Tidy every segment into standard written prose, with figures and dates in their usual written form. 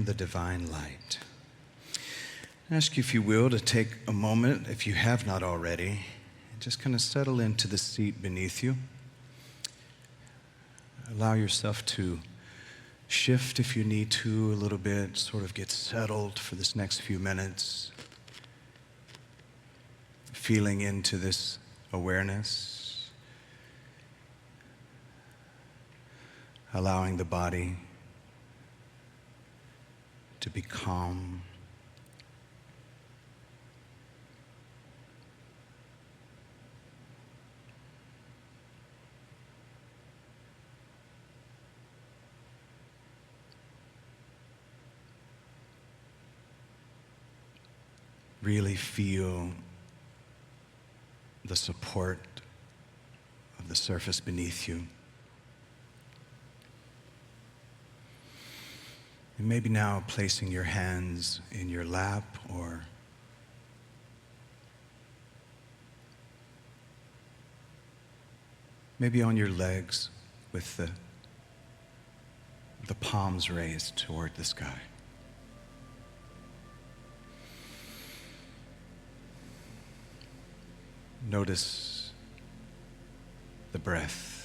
from the divine light. I ask you, if you will, to take a moment, if you have not already, and just kind of settle into the seat beneath you. Allow yourself to shift if you need to a little bit, sort of get settled for this next few minutes. Feeling into this awareness. Allowing the body to be calm. Really feel the support of the surface beneath you. And maybe now placing your hands in your lap or maybe on your legs with the palms raised toward the sky. Notice the breath.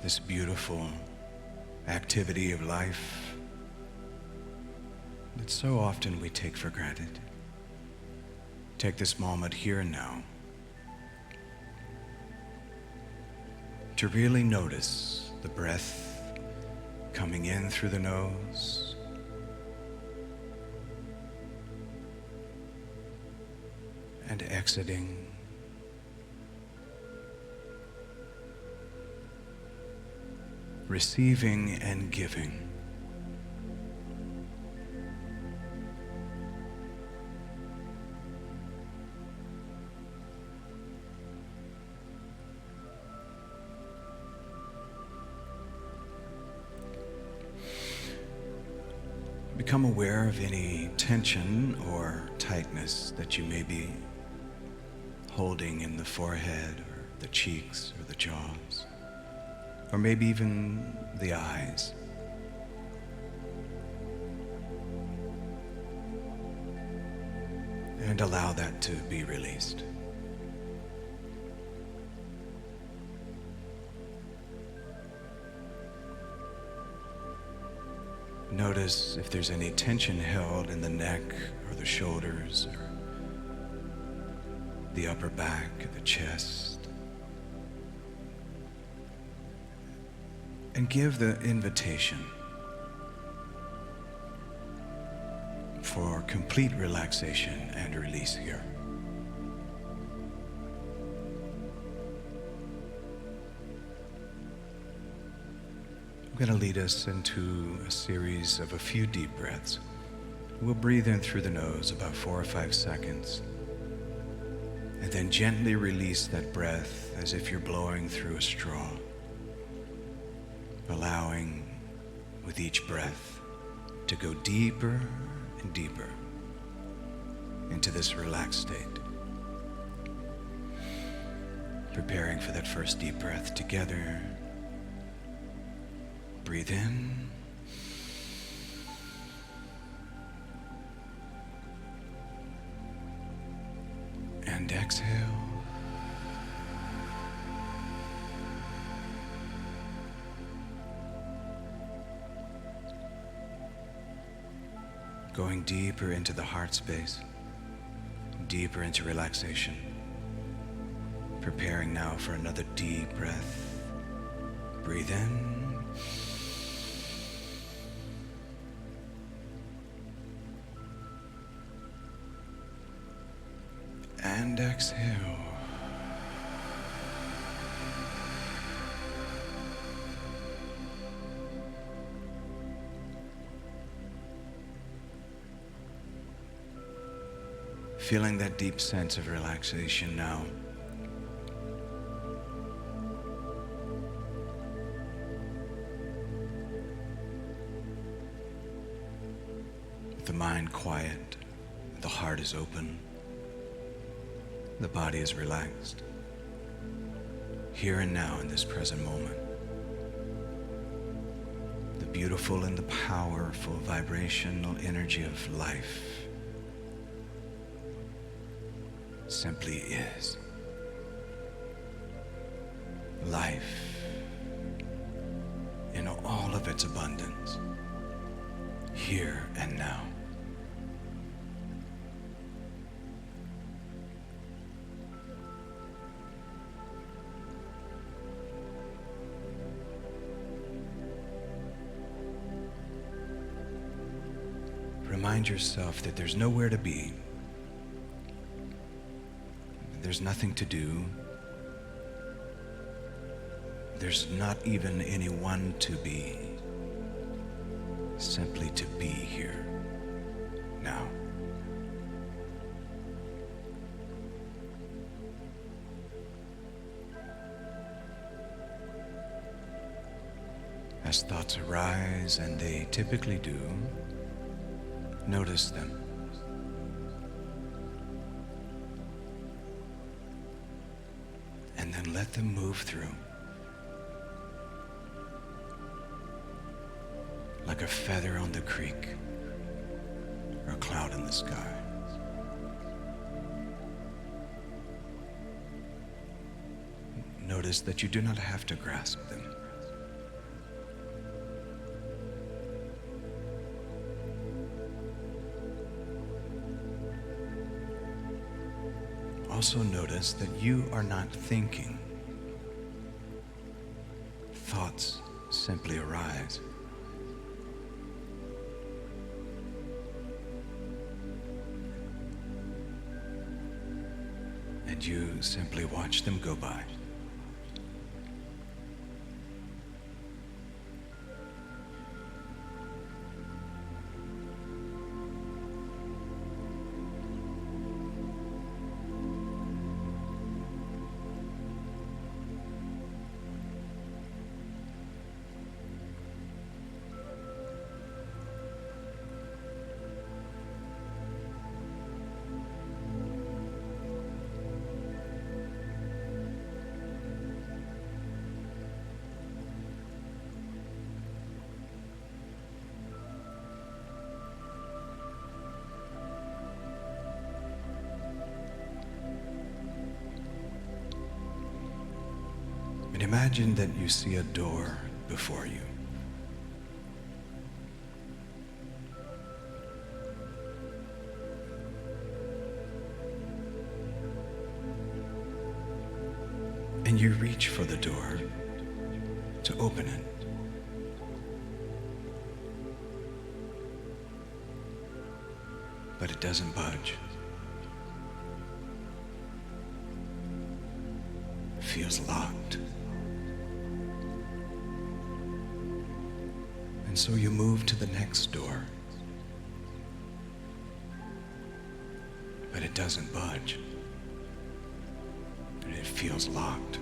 This beautiful activity of life that so often we take for granted. Take this moment here and now to really notice the breath coming in through the nose and exiting. Receiving and giving. Become aware of any tension or tightness that you may be holding in the forehead or the cheeks or the jaws, or maybe even the eyes. And allow that to be released. Notice if there's any tension held in the neck or the shoulders or the upper back of the chest. And give the invitation for complete relaxation and release here. I'm going to lead us into a series of a few deep breaths. We'll breathe in through the nose about 4 or 5 seconds. And then gently release that breath as if you're blowing through a straw. Allowing, with each breath, to go deeper and deeper into this relaxed state. Preparing for that first deep breath together. Breathe in. And exhale. Going deeper into the heart space, deeper into relaxation. Preparing now for another deep breath. Breathe in. And exhale. Feeling that deep sense of relaxation now. With the mind quiet, the heart is open. The body is relaxed, here and now in this present moment. beautiful and the powerful vibrational energy of life simply is. Life in all of its abundance, here and now. Remind yourself that there's nowhere to be. There's nothing to do. There's not even anyone to be. Simply to be here now. As thoughts arise, and they typically do, notice them. And then let them move through. Like a feather on the creek or a cloud in the sky. Notice that you do not have to grasp them. Also notice that you are not thinking. Thoughts simply arise. And you simply watch them go by. And imagine that you see a door before you. And you reach for the door to open it. But it doesn't budge. It feels locked. And so you move to the next door. But it doesn't budge. And it feels locked.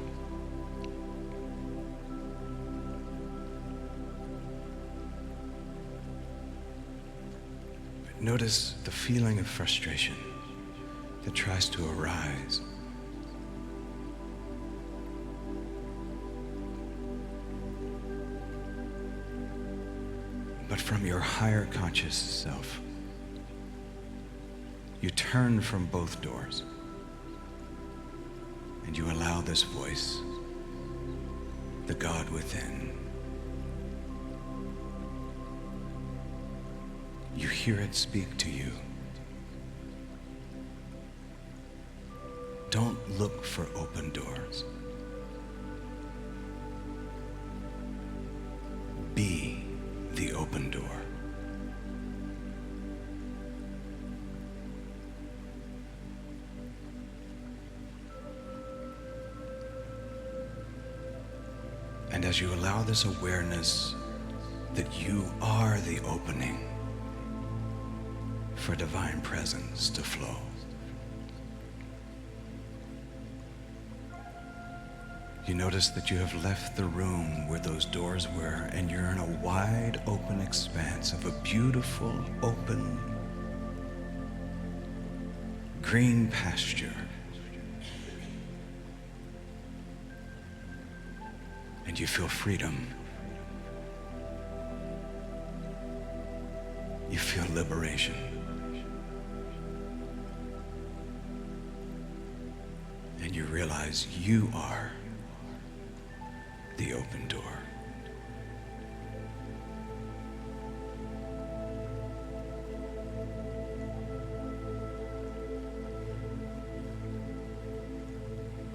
But notice the feeling of frustration that tries to arise. But from your higher conscious self, you turn from both doors and you allow this voice, the God within. You hear it speak to you. Don't look for open doors. Be the open door. And as you allow this awareness that you are the opening for divine presence to flow, you notice that you have left the room where those doors were, and you're in a wide open expanse of a beautiful, open, green pasture. And you feel freedom you feel liberation. And you realize you are the open door.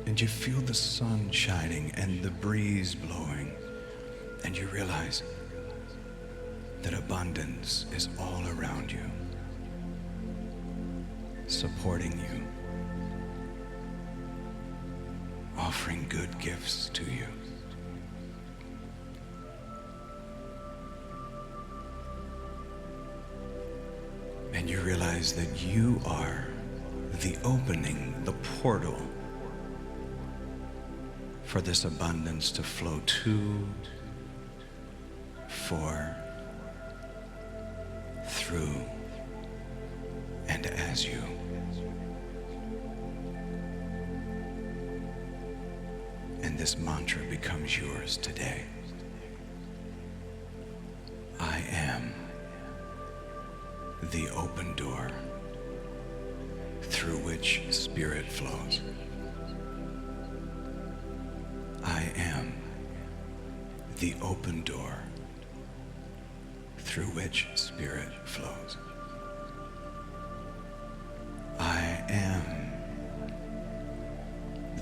And you feel the sun shining and the breeze blowing, and you realize that abundance is all around you, supporting you, offering good gifts to you. And you realize that you are the opening, the portal for this abundance to flow to, for, through, and as you. And this mantra becomes yours today. I am the open door through which Spirit flows. I am the open door through which Spirit flows. I am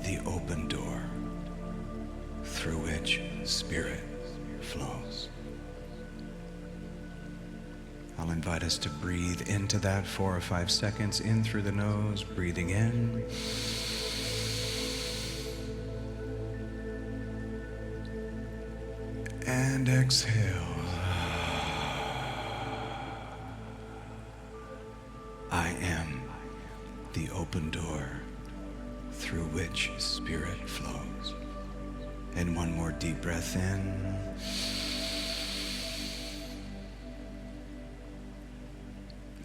the open door through which Spirit flows. I'll invite us to breathe into that 4 or 5 seconds, in through the nose, breathing in. And exhale. I am the open door through which Spirit flows. And one more deep breath in.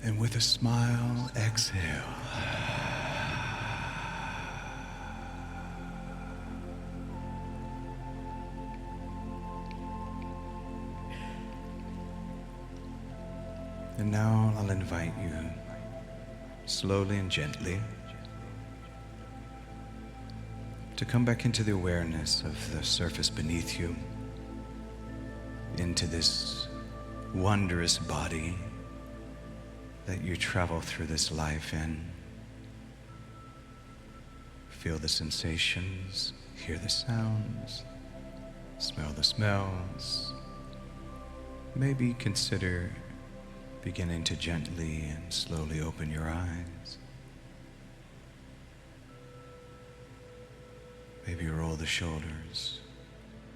And with a smile, exhale. And now I'll invite you, slowly and gently, to come back into the awareness of the surface beneath you, into this wondrous body that you travel through this life in. Feel the sensations, hear the sounds, smell the smells. Maybe consider beginning to gently and slowly open your eyes. Maybe roll the shoulders.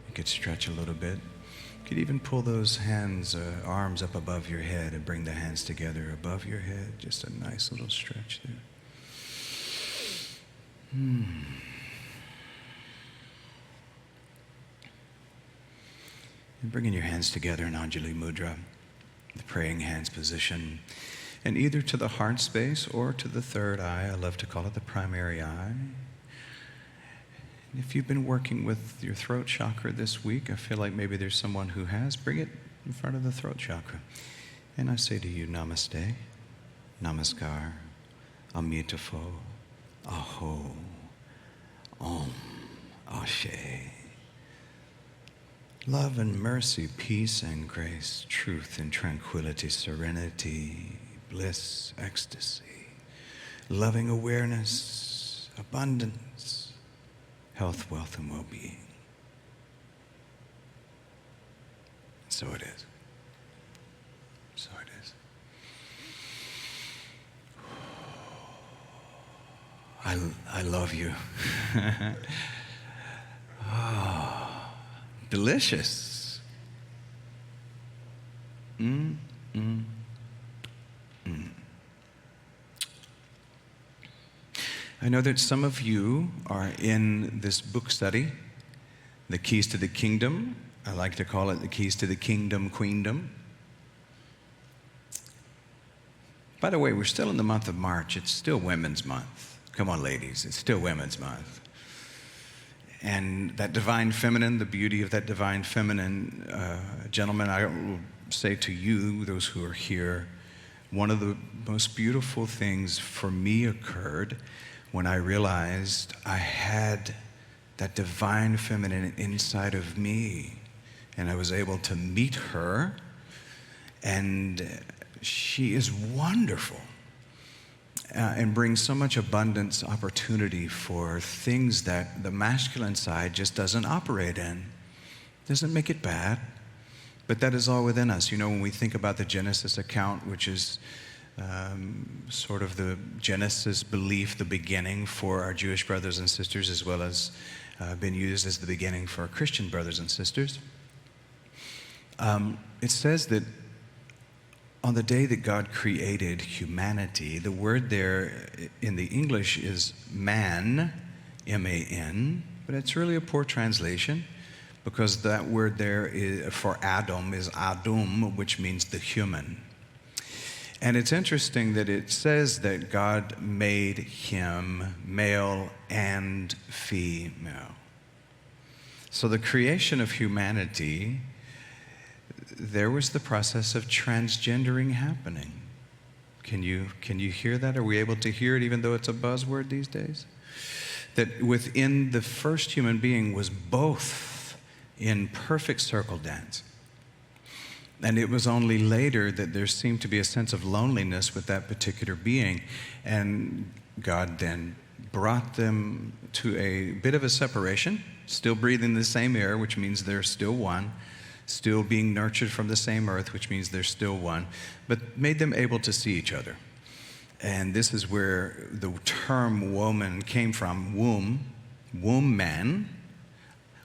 You could stretch a little bit. You could even pull those hands, arms up above your head and bring the hands together above your head. Just a nice little stretch there. And bringing your hands together in Anjali Mudra, the praying hands position, and either to the heart space or to the third eye. I love to call it the primary eye. And if you've been working with your throat chakra this week, I feel like maybe there's someone who has. Bring it in front of the throat chakra. And I say to you, Namaste, Namaskar, Amitapo, Aho, Om, Ashe. Love and mercy, peace and grace, truth and tranquility, serenity, bliss, ecstasy, loving awareness, abundance, health, wealth, and well-being. So it is. So it is. I love you. Oh, delicious. I know that some of you are in this book study, The Keys to the Kingdom. I like to call it The Keys to the Kingdom, Queendom. By the way, we're still in the month of March. It's still Women's Month. Come on, ladies, it's still Women's Month. And that divine feminine, the beauty of that divine feminine, gentlemen, I will say to you, those who are here, one of the most beautiful things for me occurred when I realized I had that divine feminine inside of me, and I was able to meet her, and she is wonderful and brings so much abundance, opportunity for things that the masculine side just doesn't operate in. Doesn't make it bad, but that is all within us. You know, when we think about the Genesis account, which is sort of the Genesis belief, the beginning for our Jewish brothers and sisters, as well as been used as the beginning for our Christian brothers and sisters. It says that on the day that God created humanity, the word there in the English is man, M-A-N, but it's really a poor translation because that word there for Adam is Adum, which means the human. And it's interesting that it says that God made him male and female. So the creation of humanity, there was the process of transgendering happening. Can you hear that? Are we able to hear it even though it's a buzzword these days? That within the first human being was both in perfect circle dance. And it was only later that there seemed to be a sense of loneliness with that particular being. And God then brought them to a bit of a separation, still breathing the same air, which means they're still one, still being nurtured from the same earth, which means they're still one, but made them able to see each other. And this is where the term woman came from, womb man,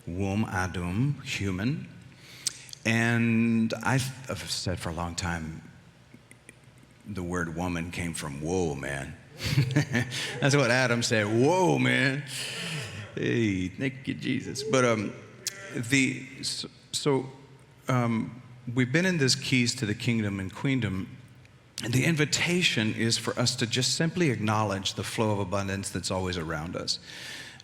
womb Adum, human. And I've said for a long time, the word woman came from whoa, man. That's what Adam said, whoa, man. Hey, thank you, Jesus. But we've been in this Keys to the Kingdom and Queendom, and the invitation is for us to just simply acknowledge the flow of abundance that's always around us.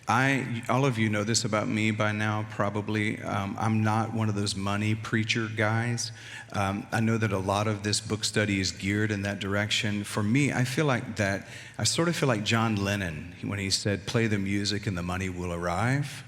All of you know this about me by now, probably. I'm not one of those money preacher guys. I know that a lot of this book study is geared in that direction. For me, I sort of feel like John Lennon when he said, play the music and the money will arrive.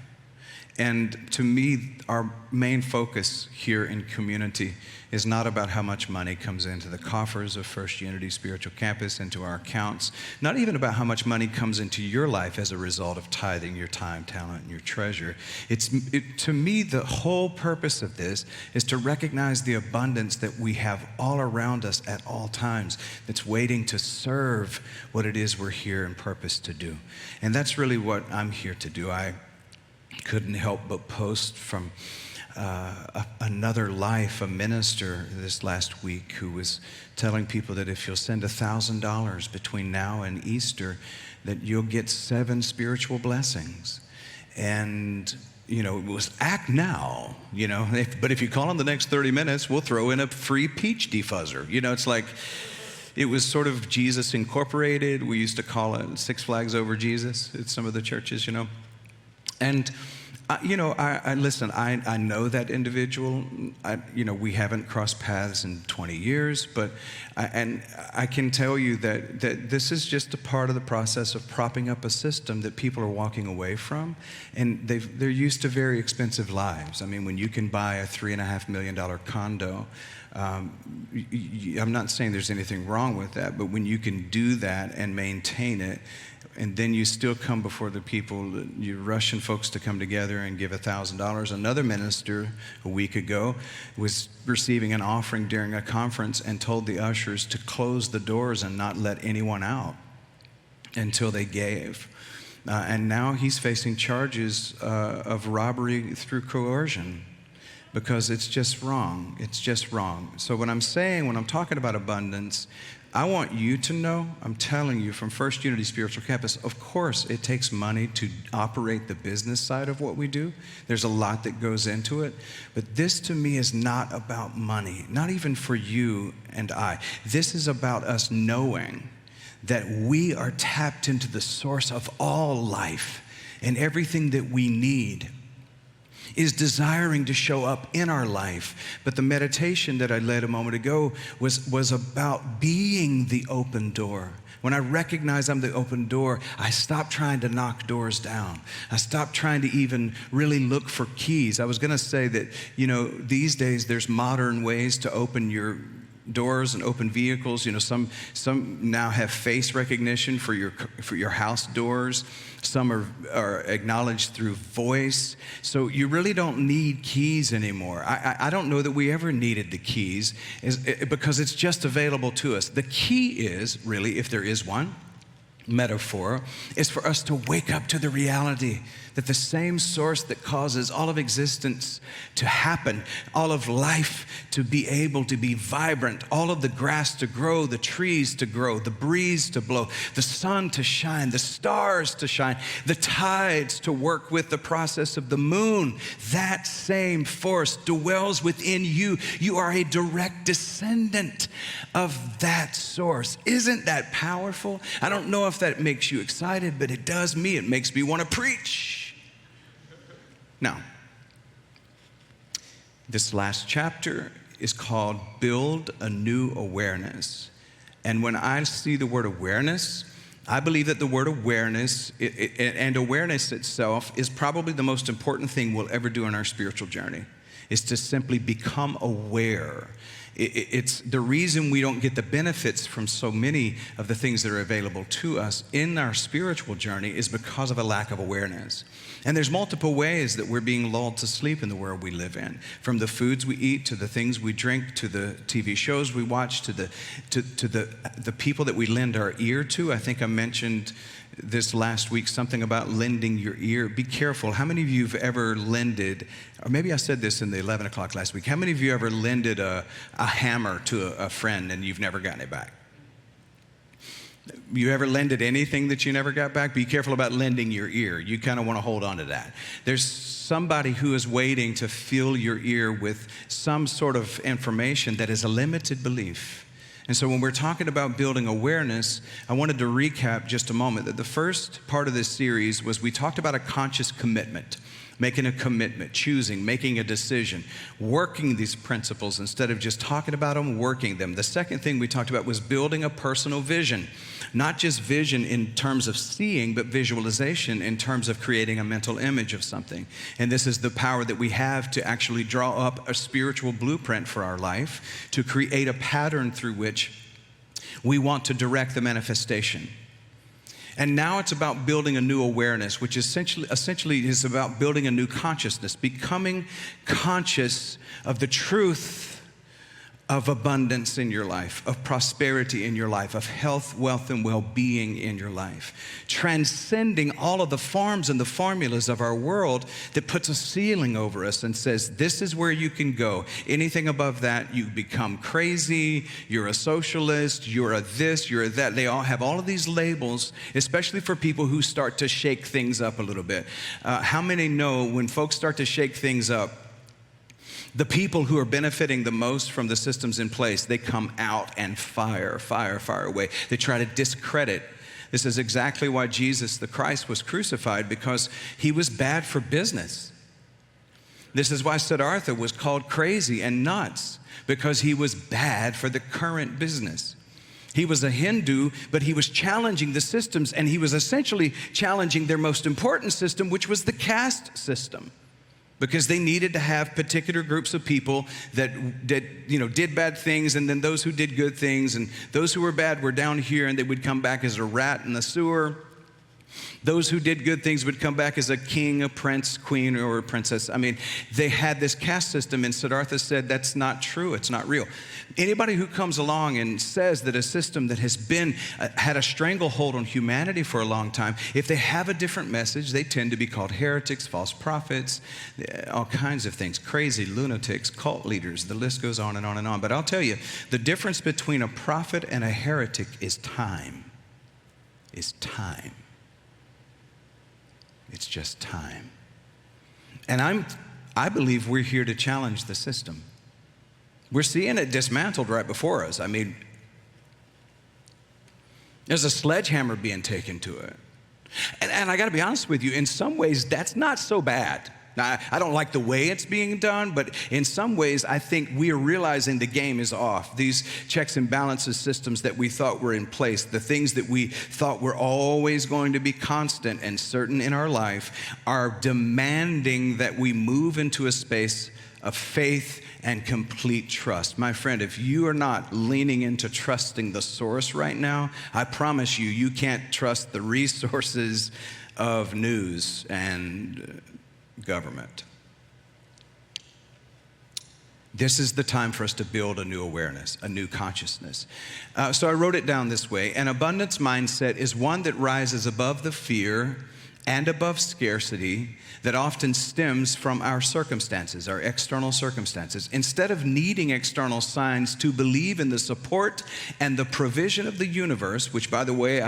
And to me, our main focus here in community is not about how much money comes into the coffers of First Unity Spiritual Campus, into our accounts, not even about how much money comes into your life as a result of tithing your time, talent, and your treasure. To me, the whole purpose of this is to recognize the abundance that we have all around us at all times that's waiting to serve what it is we're here and purpose to do. And that's really what I'm here to do. I couldn't help but post from another life, a minister this last week who was telling people that if you'll send $1,000 between now and Easter, that you'll get 7 spiritual blessings. And, you know, it was act now, you know, but if you call in the next 30 minutes, we'll throw in a free peach defuzzer. You know, it's like, it was sort of Jesus Incorporated. We used to call it Six Flags Over Jesus at some of the churches, you know. And, listen, I know that individual. We haven't crossed paths in 20 years, but I can tell you that this is just a part of the process of propping up a system that people are walking away from, and they're used to very expensive lives. I mean, when you can buy a $3.5 million condo, I'm not saying there's anything wrong with that, but when you can do that and maintain it, and then you still come before the people, you're rushing folks to come together and give $1,000. Another minister a week ago was receiving an offering during a conference and told the ushers to close the doors and not let anyone out until they gave. And now he's facing charges of robbery through coercion, because it's just wrong. It's just wrong. So when I'm talking about abundance, I want you to know, I'm telling you from First Unity Spiritual Campus, of course it takes money to operate the business side of what we do. There's a lot that goes into it. But this to me is not about money, not even for you and I. This is about us knowing that we are tapped into the source of all life and everything that we need is desiring to show up in our life. But the meditation that I led a moment ago was about being the open door. When I recognize I'm the open door, I stop trying to knock doors down. I stop trying to even really look for keys. I was going to say that, these days there's modern ways to open your doors and open vehicles. Some now have face recognition for your house doors. Some are acknowledged through voice. So you really don't need keys anymore. I don't know that we ever needed the keys because it's just available to us. The key is really, if there is one, metaphor, is for us to wake up to the reality that the same source that causes all of existence to happen, all of life to be able to be vibrant, all of the grass to grow, the trees to grow, the breeze to blow, the sun to shine, the stars to shine, the tides to work with the process of the moon, that same force dwells within you. You are a direct descendant of that source. Isn't that powerful? I don't know if that makes you excited, but it does me. It makes me want to preach. Now, this last chapter is called Build a New Awareness. And when I see the word awareness, I believe that the word awareness and awareness itself is probably the most important thing we'll ever do in our spiritual journey, is to simply become aware. It's the reason we don't get the benefits from so many of the things that are available to us in our spiritual journey is because of a lack of awareness. And there's multiple ways that we're being lulled to sleep in the world we live in, from the foods we eat, to the things we drink, to the TV shows we watch, to the people that we lend our ear to. I think I mentioned this last week, something about lending your ear. Be careful. How many of you have ever lended, or maybe I said this in the 11 o'clock last week, how many of you ever lended a hammer to a friend and you've never gotten it back? You ever lended anything that you never got back? Be careful about lending your ear. You kind of want to hold on to that. There's somebody who is waiting to fill your ear with some sort of information that is a limited belief. And so when we're talking about building awareness, I wanted to recap just a moment that the first part of this series was we talked about a conscious commitment, making a commitment, choosing, making a decision, working these principles instead of just talking about them, working them. The second thing we talked about was building a personal vision, not just vision in terms of seeing, but visualization in terms of creating a mental image of something. And this is the power that we have to actually draw up a spiritual blueprint for our life, to create a pattern through which we want to direct the manifestation. And now it's about building a new awareness, which essentially is about building a new consciousness, becoming conscious of the truth of abundance in your life, of prosperity in your life, of health, wealth, and well-being in your life. Transcending all of the forms and the formulas of our world that puts a ceiling over us and says, this is where you can go. Anything above that, you become crazy, you're a socialist, you're a this, you're a that. They all have all of these labels, especially for people who start to shake things up a little bit. How many know when folks start to shake things up, the people who are benefiting the most from the systems in place, they come out and fire away. They try to discredit. This is exactly why Jesus the Christ was crucified, because he was bad for business. This is why Siddhartha was called crazy and nuts, because he was bad for the current business. He was a Hindu, but he was challenging the systems, and he was essentially challenging their most important system, which was the caste system. Because they needed to have particular groups of people that did bad things, and then those who did good things, and those who were bad were down here, and they would come back as a rat in the sewer. Those who did good things would come back as a king, a prince, queen, or a princess. I mean, they had this caste system, and Siddhartha said that's not true, it's not real. Anybody who comes along and says that a system that has been had a stranglehold on humanity for a long time, if they have a different message, they tend to be called heretics, false prophets, all kinds of things, crazy lunatics, cult leaders, the list goes on and on and on. But I'll tell you, the difference between a prophet and a heretic is time. It's just time. And I believe we're here to challenge the system. We're seeing it dismantled right before us. I mean, there's a sledgehammer being taken to it. And I got to be honest with you, in some ways, that's not so bad. Now, I don't like the way it's being done, but in some ways, I think we are realizing the game is off. These checks and balances systems that we thought were in place, the things that we thought were always going to be constant and certain in our life, are demanding that we move into a space of faith and complete trust. My friend, if you are not leaning into trusting the source right now, I promise you, you can't trust the resources of news and government. This is the time for us to build a new awareness, a new consciousness. So I wrote it down this way. An abundance mindset is one that rises above the fear and above scarcity that often stems from our circumstances, our external circumstances. Instead of needing external signs to believe in the support and the provision of the universe, which, by the way,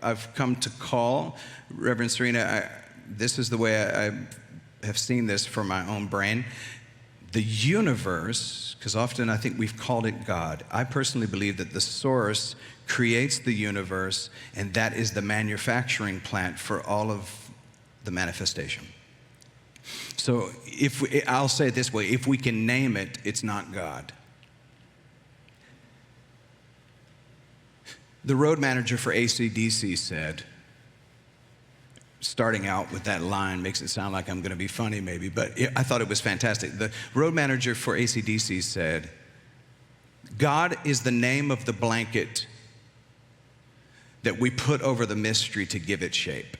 I've come to call, Reverend Serena, this is the way I have seen this for my own brain. The universe, because often I think we've called it God. I personally believe that the source creates the universe, and that is the manufacturing plant for all of the manifestation. So I'll say it this way, if we can name it, it's not God. The road manager for AC/DC said, starting out with that line makes it sound like I'm going to be funny maybe, but I thought it was fantastic. The road manager for AC/DC said, God is the name of the blanket that we put over the mystery to give it shape.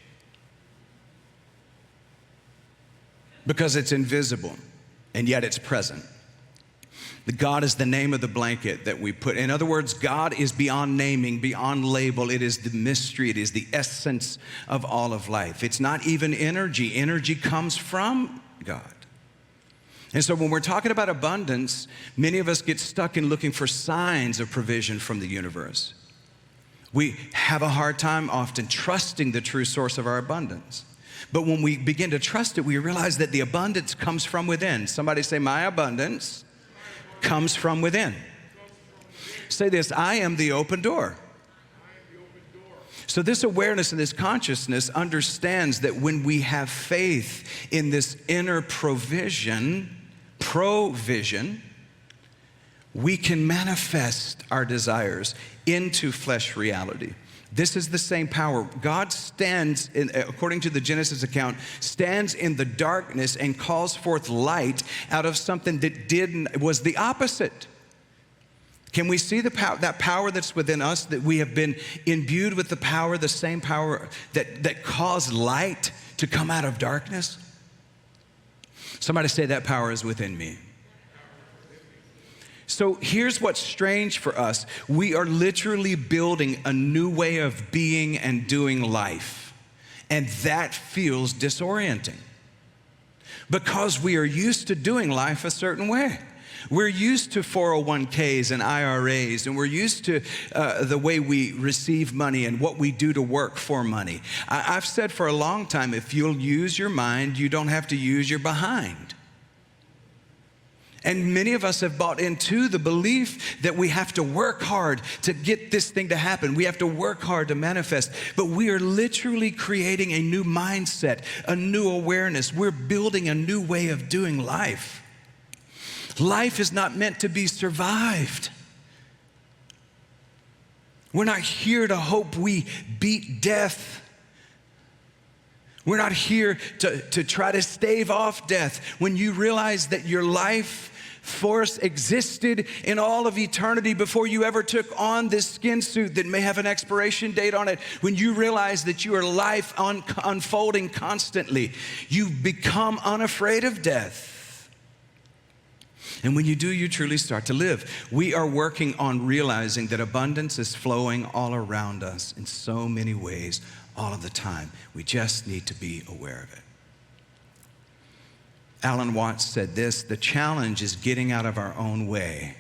Because it's invisible, and yet it's present. God is the name of the blanket that we put. In other words, God is beyond naming, beyond label. It is the mystery. It is the essence of all of life. It's not even energy. Energy comes from God. And so when we're talking about abundance, many of us get stuck in looking for signs of provision from the universe. We have a hard time often trusting the true source of our abundance. But when we begin to trust it, we realize that the abundance comes from within. Somebody say, my abundance comes from within. Say this, I am the open door. So this awareness and this consciousness understands that when we have faith in this inner provision, we can manifest our desires into flesh reality. This is the same power. God stands, according to the Genesis account, stands in the darkness and calls forth light out of something that was the opposite. Can we see the power, that power that's within us, that we have been imbued with the power, the same power that caused light to come out of darkness? Somebody say, that power is within me. So here's what's strange for us. We are literally building a new way of being and doing life. And that feels disorienting because we are used to doing life a certain way. We're used to 401ks and IRAs, and we're used to the way we receive money and what we do to work for money. I've said for a long time, if you'll use your mind, you don't have to use your behind. And many of us have bought into the belief that we have to work hard to get this thing to happen. We have to work hard to manifest. But we are literally creating a new mindset, a new awareness. We're building a new way of doing life. Life is not meant to be survived. We're not here to hope we beat death. We're not here to try to stave off death. When you realize that your life force existed in all of eternity before you ever took on this skin suit that may have an expiration date on it, when you realize that you are life unfolding constantly, you become unafraid of death. And when you do, you truly start to live. We are working on realizing that abundance is flowing all around us in so many ways, all of the time. We just need to be aware of it. Alan Watts said this, the challenge is getting out of our own way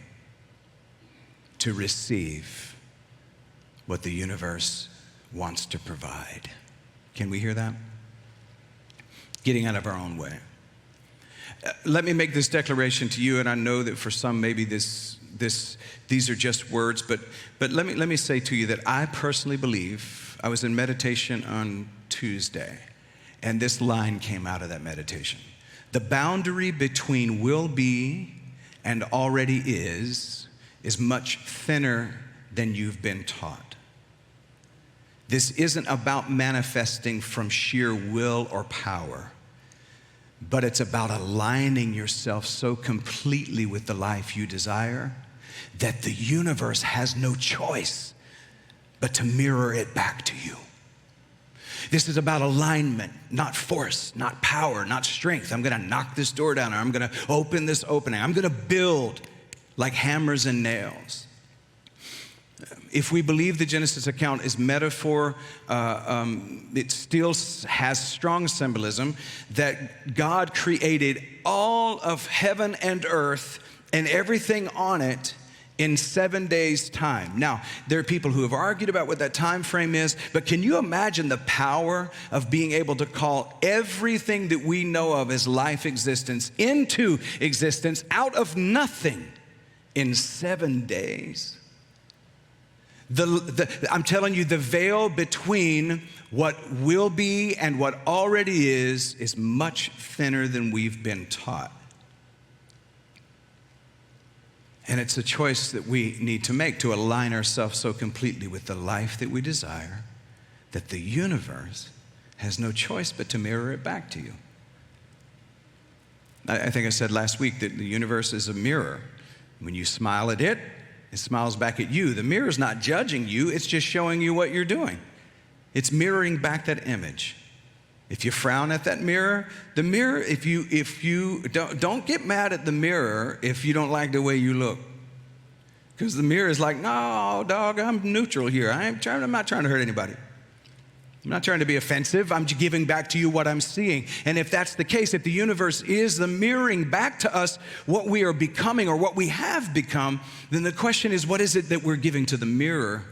to receive what the universe wants to provide. Can we hear that? Getting out of our own way. Let me make this declaration to you, and I know that for some maybe these are just words, but let me say to you that I personally believe, I was in meditation on Tuesday, and this line came out of that meditation. The boundary between will be and already is much thinner than you've been taught. This isn't about manifesting from sheer will or power, but it's about aligning yourself so completely with the life you desire that the universe has no choice but to mirror it back to you. This is about alignment, not force, not power, not strength. I'm going to knock this door down, or I'm going to open this opening. I'm going to build like hammers and nails. If we believe the Genesis account is metaphor, it still has strong symbolism that God created all of heaven and earth and everything on it in 7 days' time. Now, there are people who have argued about what that time frame is, but can you imagine the power of being able to call everything that we know of as life existence into existence out of nothing in 7 days? I'm telling you, the veil between what will be and what already is much thinner than we've been taught. And it's a choice that we need to make to align ourselves so completely with the life that we desire that the universe has no choice but to mirror it back to you. I think I said last week that the universe is a mirror. When you smile at it, it smiles back at you. The mirror is not judging you, it's just showing you what you're doing. It's mirroring back that image. If you frown at that mirror, the mirror, if you don't get mad at the mirror if you don't like the way you look. Because the mirror is like, no, dog, I'm neutral here. I'm not trying to hurt anybody. I'm not trying to be offensive. I'm giving back to you what I'm seeing. And if that's the case, if the universe is the mirroring back to us what we are becoming or what we have become, then the question is, what is it that we're giving to the mirror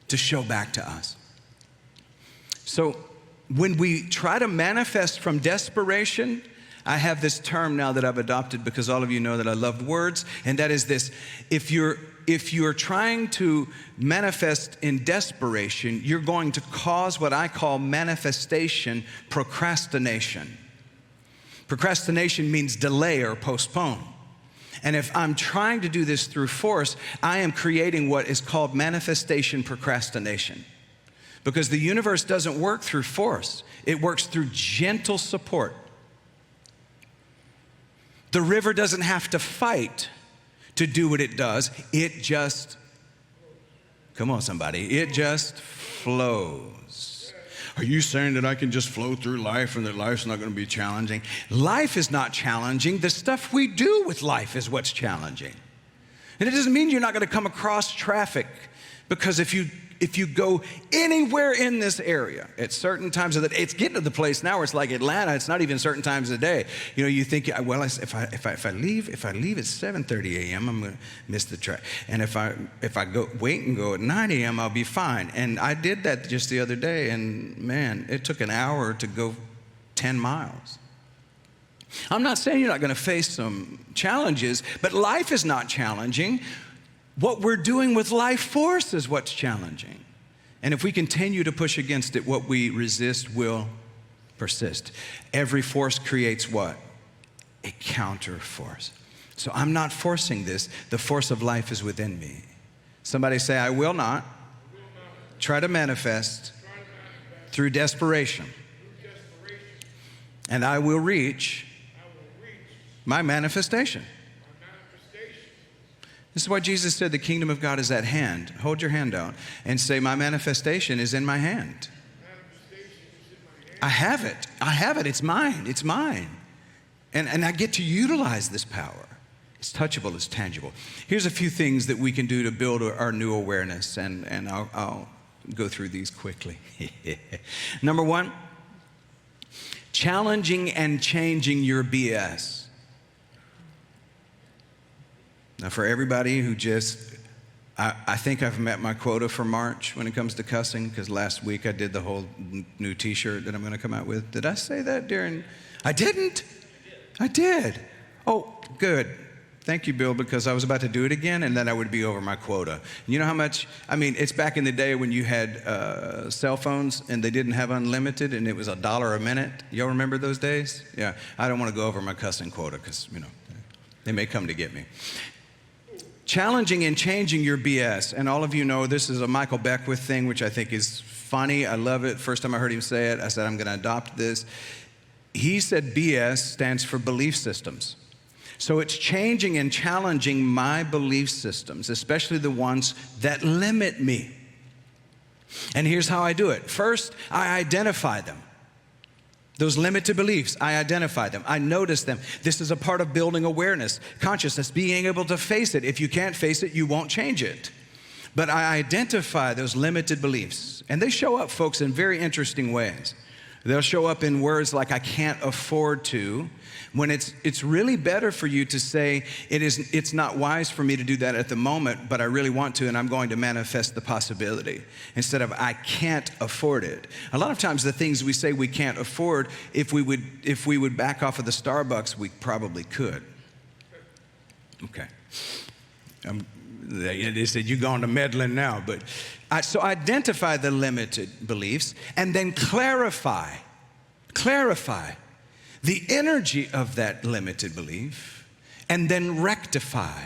to show back to us? So when we try to manifest from desperation, I have this term now that I've adopted because all of you know that I love words, and that is this: if you're trying to manifest in desperation, you're going to cause what I call manifestation procrastination. Procrastination means delay or postpone. And if I'm trying to do this through force, I am creating what is called manifestation procrastination. Because the universe doesn't work through force. It works through gentle support. The river doesn't have to fight to do what it does. It just, come on somebody, it just flows. Are you saying that I can just flow through life and that life's not going to be challenging? Life is not challenging. The stuff we do with life is what's challenging. And it doesn't mean you're not going to come across traffic, because if you go anywhere in this area at certain times of the day, it's getting to the place now where it's like Atlanta. It's not even certain times of the day. You know, you think, well, if I leave at 7:30 a.m., I'm going to miss the train. And if I go wait and go at 9 a.m., I'll be fine. And I did that just the other day, and man, it took an hour to go 10 miles. I'm not saying you're not going to face some challenges, but life is not challenging. What we're doing with life force is what's challenging. And if we continue to push against it, what we resist will persist. Every force creates what? A counter force. So I'm not forcing this. The force of life is within me. Somebody say, I will not try to manifest through desperation. And I will reach my manifestation. This is why Jesus said the kingdom of God is at hand. Hold your hand out and say, my manifestation is in my hand. I have it. I have it. It's mine. It's mine. And I get to utilize this power. It's touchable. It's tangible. Here's a few things that we can do to build our new awareness, and I'll go through these quickly. Number one, challenging and changing your BS. Now, for everybody who I think I've met my quota for March when it comes to cussing, because last week I did the whole new t-shirt that I'm going to come out with. Did I say that during? I didn't. I did. Oh, good. Thank you, Bill, because I was about to do it again, and then I would be over my quota. You know how much, it's back in the day when you had cell phones and they didn't have unlimited and it was $1 a minute. Y'all remember those days? Yeah, I don't want to go over my cussing quota because, they may come to get me. Challenging and changing your BS. And all of you know this is a Michael Beckwith thing, which I think is funny. I love it. First time I heard him say it, I said, I'm going to adopt this. He said BS stands for belief systems. So it's changing and challenging my belief systems, especially the ones that limit me. And here's how I do it. First, I identify them. Those limited beliefs, I identify them. I notice them. This is a part of building awareness, consciousness, being able to face it. If you can't face it, you won't change it. But I identify those limited beliefs. And they show up, folks, in very interesting ways. They'll show up in words like, I can't afford to, when it's really better for you to say, it's not wise for me to do that at the moment, but I really want to, and I'm going to manifest the possibility, instead of I can't afford it. A lot of times the things we say we can't afford, if we would back off of the Starbucks, we probably could. Okay. They said, you're going to meddling now, but so identify the limited beliefs and then clarify the energy of that limited belief, and then rectify.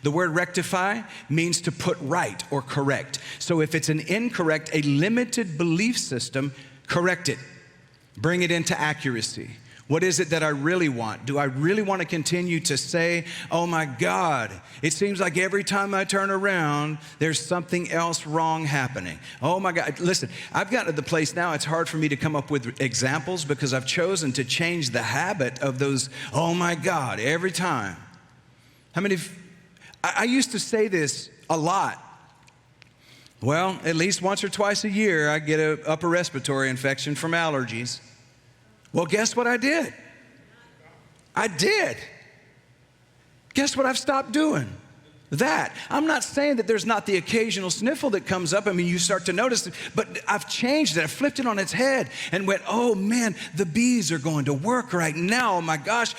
The word rectify means to put right or correct. So if it's an incorrect, a limited belief system, correct it. Bring it into accuracy. What is it that I really want? Do I really want to continue to say, oh my God, it seems like every time I turn around, there's something else wrong happening. Oh my God, listen, I've gotten to the place now, it's hard for me to come up with examples because I've chosen to change the habit of those, oh my God, every time. I used to say this a lot. Well, at least once or twice a year, I get an upper respiratory infection from allergies. Well, guess what I did? I did. Guess what I've stopped doing? That. I'm not saying that there's not the occasional sniffle that comes up. You start to notice it, but I've changed it. I've flipped it on its head and went, oh man, the bees are going to work right now. Oh my gosh,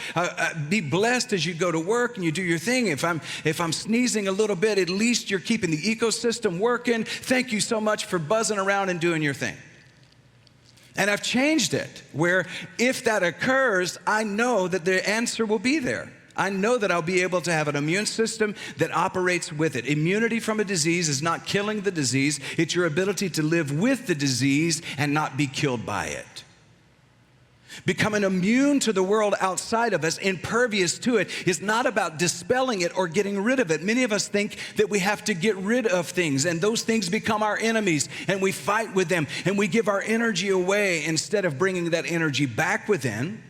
be blessed as you go to work and you do your thing. If I'm sneezing a little bit, at least you're keeping the ecosystem working. Thank you so much for buzzing around and doing your thing. And I've changed it where if that occurs, I know that the answer will be there. I know that I'll be able to have an immune system that operates with it. Immunity from a disease is not killing the disease. It's your ability to live with the disease and not be killed by it. Becoming immune to the world outside of us, impervious to it, is not about dispelling it or getting rid of it. Many of us think that we have to get rid of things, and those things become our enemies, and we fight with them, and we give our energy away instead of bringing that energy back within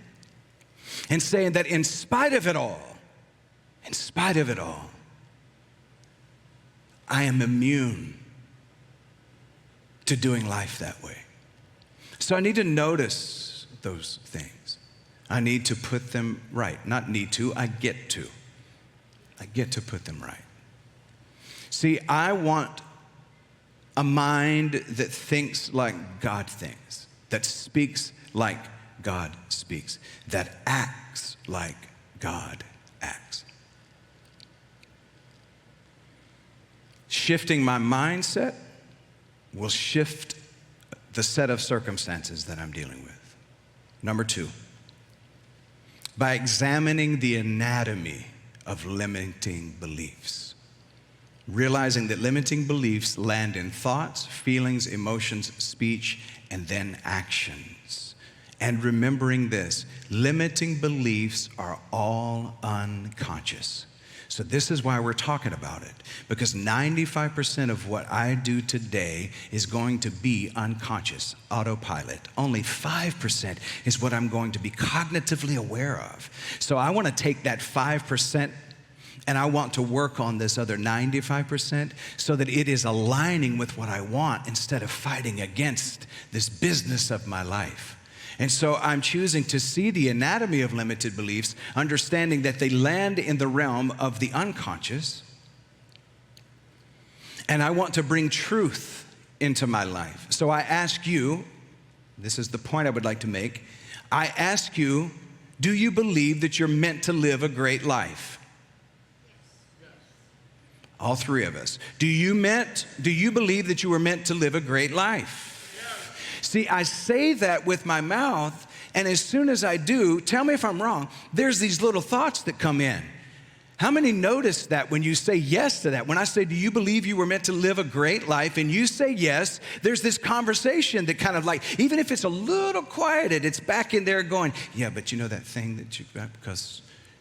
and saying that in spite of it all, I am immune to doing life that way. So I need to notice those things. I need to put them right. Not need to, I get to. I get to put them right. See, I want a mind that thinks like God thinks, that speaks like God speaks, that acts like God acts. Shifting my mindset will shift the set of circumstances that I'm dealing with. Number 2, by examining the anatomy of limiting beliefs, realizing that limiting beliefs land in thoughts, feelings, emotions, speech, and then actions. And remembering this, limiting beliefs are all unconscious. So this is why we're talking about it, because 95% of what I do today is going to be unconscious, autopilot. Only 5% is what I'm going to be cognitively aware of. So I want to take that 5% and I want to work on this other 95% so that it is aligning with what I want instead of fighting against this business of my life. And so I'm choosing to see the anatomy of limited beliefs, understanding that they land in the realm of the unconscious. And I want to bring truth into my life. So I ask you, this is the point I would like to make. I ask you, do you believe that you're meant to live a great life? All three of us. Do you believe that you were meant to live a great life? See, I say that with my mouth, and as soon as I do, tell me if I'm wrong, there's these little thoughts that come in. How many notice that when you say yes to that? When I say, do you believe you were meant to live a great life? And you say yes, there's this conversation that kind of like, even if it's a little quieted, it's back in there going, yeah, but you know that thing that you got, because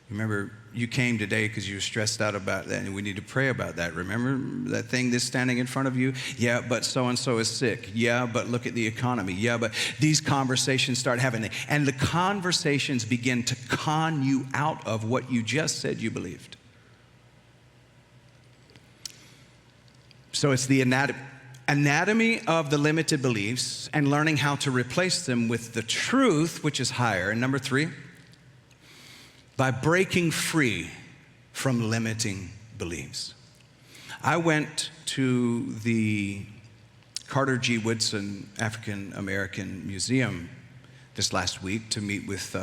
remember, you came today because you were stressed out about that, and we need to pray about that. Remember that thing that's standing in front of you? Yeah, but so-and-so is sick. Yeah, but look at the economy. Yeah, but these conversations start happening. And the conversations begin to con you out of what you just said you believed. So it's the anatomy of the limited beliefs and learning how to replace them with the truth, which is higher. And number 3, by breaking free from limiting beliefs. I went to the Carter G. Woodson African American Museum this last week to meet with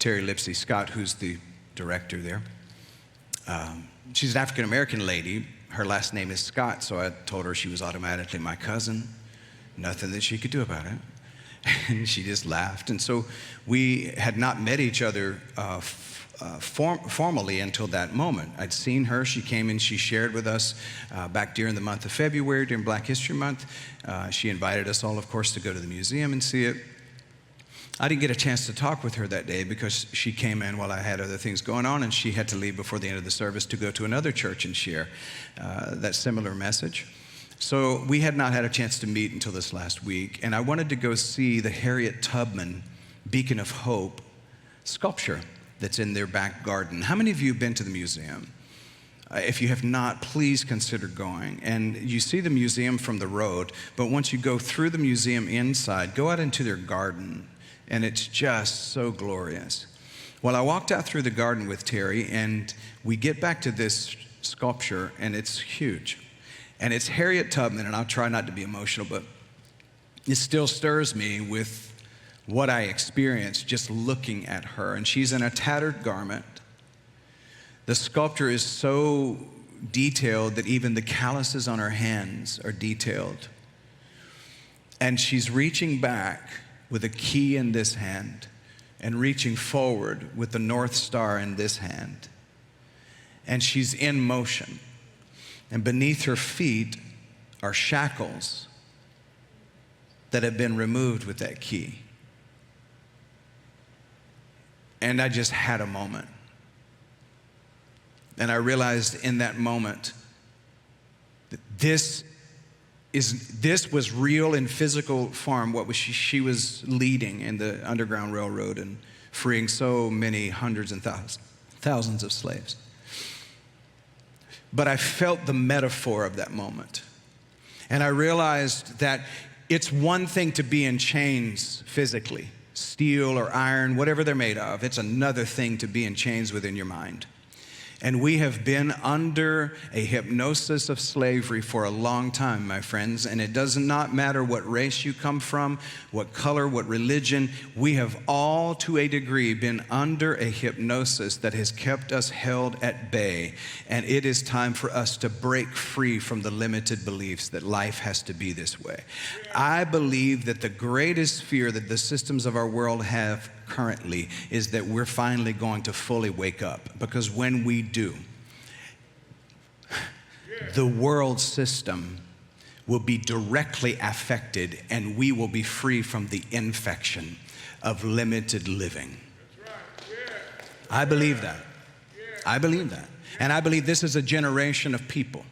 Terry Lipsey Scott, who's the director there. She's an African American lady. Her last name is Scott, so I told her she was automatically my cousin. Nothing that she could do about it. And she just laughed. And so we had not met each other formally until that moment. I'd seen her. She came and she shared with us back during the month of February, during Black History Month. She invited us all, of course, to go to the museum and see it. I didn't get a chance to talk with her that day because she came in while I had other things going on, and she had to leave before the end of the service to go to another church and share that similar message. So we had not had a chance to meet until this last week, and I wanted to go see the Harriet Tubman Beacon of Hope sculpture that's in their back garden. How many of you have been to the museum? If you have not, please consider going. And you see the museum from the road, but once you go through the museum inside, go out into their garden, and it's just so glorious. Well, I walked out through the garden with Terry, and we get back to this sculpture, and it's huge. And it's Harriet Tubman, and I'll try not to be emotional, but it still stirs me with what I experienced just looking at her. And she's in a tattered garment. The sculpture is so detailed that even the calluses on her hands are detailed. And she's reaching back with a key in this hand and reaching forward with the North Star in this hand. And she's in motion. And beneath her feet are shackles that have been removed with that key. And I just had a moment. And I realized in that moment that this was real in physical form, what she was leading in the Underground Railroad and freeing so many hundreds and thousands of slaves. But I felt the metaphor of that moment. And I realized that it's one thing to be in chains physically, steel or iron, whatever they're made of. It's another thing to be in chains within your mind. And we have been under a hypnosis of slavery for a long time, my friends. And it does not matter what race you come from, what color, what religion. We have all, to a degree, been under a hypnosis that has kept us held at bay. And it is time for us to break free from the limited beliefs that life has to be this way. I believe that the greatest fear that the systems of our world have currently is that we're finally going to fully wake up, because when we do, the world system will be directly affected and we will be free from the infection of limited living. I believe that. I believe that. And I believe this is a generation of people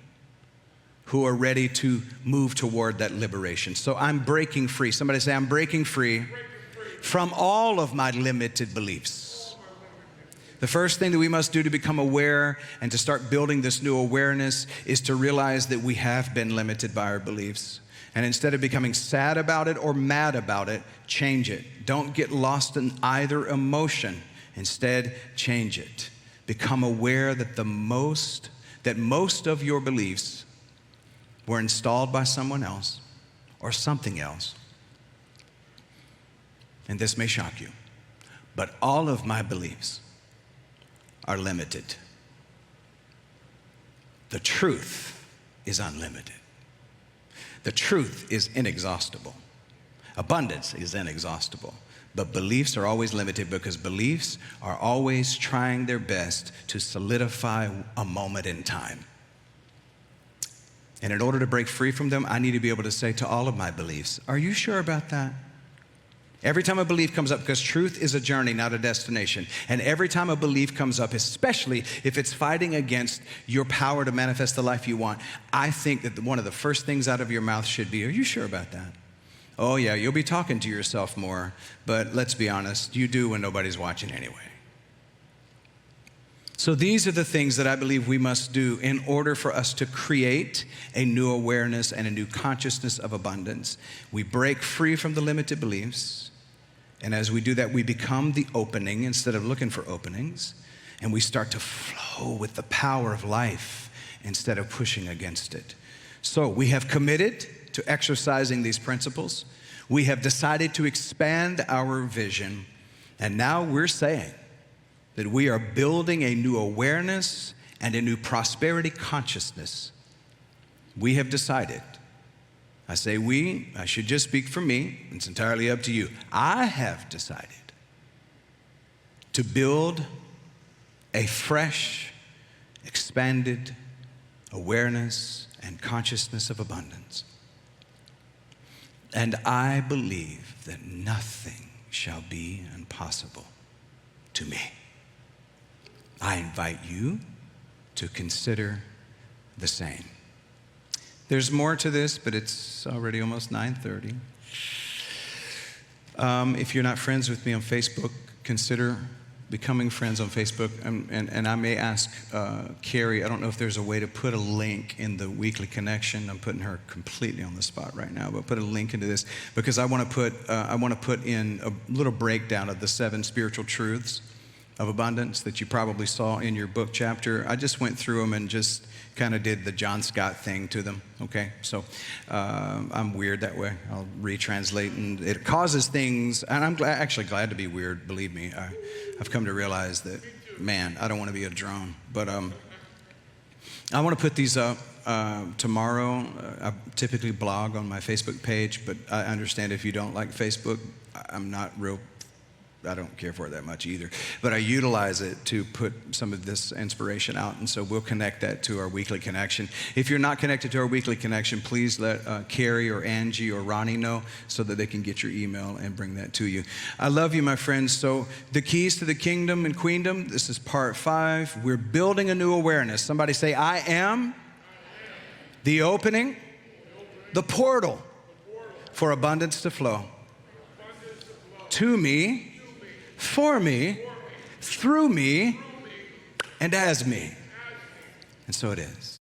who are ready to move toward that liberation. So I'm breaking free. Somebody say, I'm breaking free from all of my limited beliefs. The first thing that we must do to become aware and to start building this new awareness is to realize that we have been limited by our beliefs. And instead of becoming sad about it or mad about it, change it. Don't get lost in either emotion. Instead, change it. Become aware that most of your beliefs were installed by someone else or something else. And this may shock you, but all of my beliefs are limited. The truth is unlimited. The truth is inexhaustible. Abundance is inexhaustible. But beliefs are always limited because beliefs are always trying their best to solidify a moment in time. And in order to break free from them, I need to be able to say to all of my beliefs, are you sure about that? Every time a belief comes up, because truth is a journey, not a destination. And every time a belief comes up, especially if it's fighting against your power to manifest the life you want, I think that one of the first things out of your mouth should be, are you sure about that? Oh yeah, you'll be talking to yourself more, but let's be honest, you do when nobody's watching anyway. So these are the things that I believe we must do in order for us to create a new awareness and a new consciousness of abundance. We break free from the limited beliefs. And as we do that, we become the opening instead of looking for openings. And we start to flow with the power of life instead of pushing against it. So we have committed to exercising these principles. We have decided to expand our vision. And now we're saying that we are building a new awareness and a new prosperity consciousness. We have decided. I say we, I should just speak for me. It's entirely up to you. I have decided to build a fresh, expanded awareness and consciousness of abundance. And I believe that nothing shall be impossible to me. I invite you to consider the same. There's more to this, but it's already almost 9:30. If you're not friends with me on Facebook, consider becoming friends on Facebook. And I may ask Carrie, I don't know if there's a way to put a link in the weekly connection. I'm putting her completely on the spot right now, but put a link into this because I want to put in a little breakdown of the 7 spiritual truths of abundance that you probably saw in your book chapter. I just went through them and just kind of did the John Scott thing to them, okay? So I'm weird that way. I'll retranslate, and it causes things, and I'm actually glad to be weird, believe me. I've come to realize that, man, I don't want to be a drone. But I want to put these up tomorrow. I typically blog on my Facebook page, but I understand if you don't like Facebook, I don't care for it that much either. But I utilize it to put some of this inspiration out, and so we'll connect that to our weekly connection. If you're not connected to our weekly connection, please let Carrie or Angie or Ronnie know so that they can get your email and bring that to you. I love you, my friends. So the keys to the kingdom and queendom, this is part 5. We're building a new awareness. Somebody say, I am the opening, the portal for abundance to flow. To me, for me, through me, and as me. And so it is.